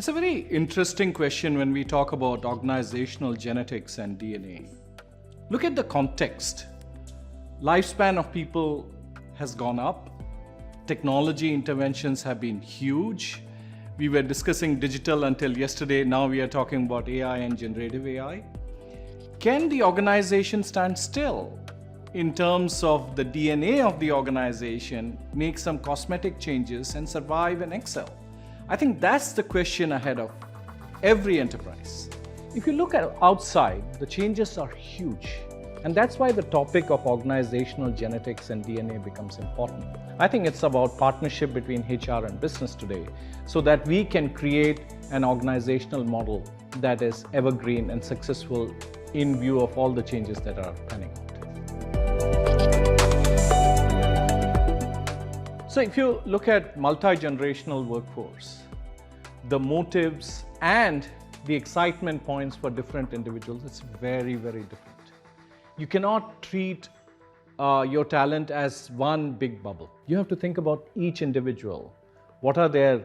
It's a very interesting question when we talk about organizational genetics and DNA. Look at the context. Lifespan of people has gone up. Technology interventions have been huge. We were discussing digital until yesterday. Now we are talking about AI and generative AI. Can the organization stand still in terms of the DNA of the organization, make some cosmetic changes and survive and excel? I think that's the question ahead of every enterprise. If you look at outside, the changes are huge. And that's why the topic of organizational genetics and DNA becomes important. I think it's about partnership between HR and business today so that we can create an organizational model that is evergreen and successful in view of all the changes that are panning out. So if you look at multi-generational workforce, the motives and the excitement points for different individuals, it's very, very different. You cannot treat your talent as one big bubble. You have to think about each individual. What are their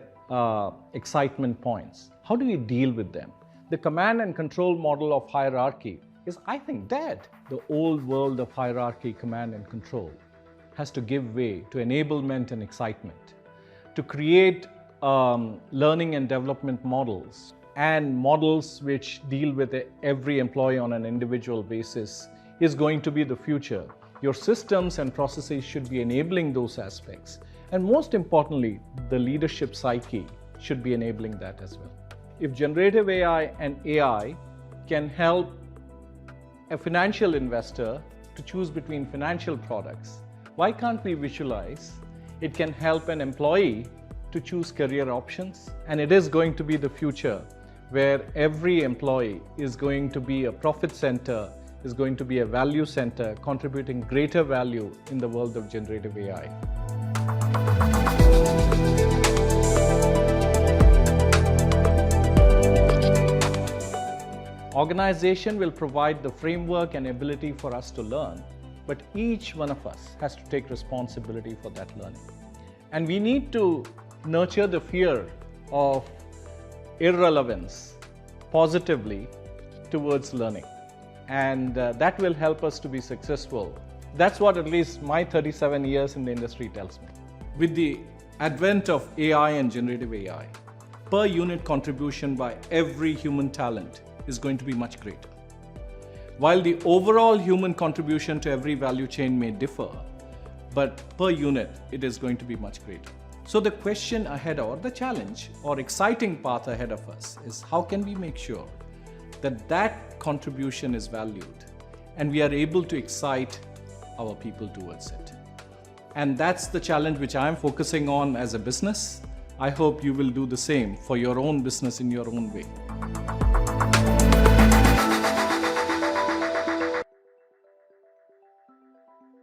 excitement points? How do we deal with them? The command and control model of hierarchy is, I think, dead. The old world of hierarchy, command and control has to give way to enablement and excitement, to create learning and development models and models which deal with every employee on an individual basis is going to be the future. Your systems and processes should be enabling those aspects. And most importantly, the leadership psyche should be enabling that as well. If generative AI and AI can help a financial investor to choose between financial products, why can't we visualize it can help an employee to choose career options? And it is going to be the future where every employee is going to be a profit center, is going to be a value center, contributing greater value in the world of generative AI. Organization will provide the framework and ability for us to learn, but each one of us has to take responsibility for that learning. And we need to nurture the fear of irrelevance positively towards learning. And that will help us to be successful. That's what at least my 37 years in the industry tells me. With the advent of AI and generative AI, per unit contribution by every human talent is going to be much greater. While the overall human contribution to every value chain may differ, but per unit, it is going to be much greater. So the question ahead, or the challenge or exciting path ahead of us, is how can we make sure that that contribution is valued and we are able to excite our people towards it. And that's the challenge which I'm focusing on as a business. I hope you will do the same for your own business in your own way.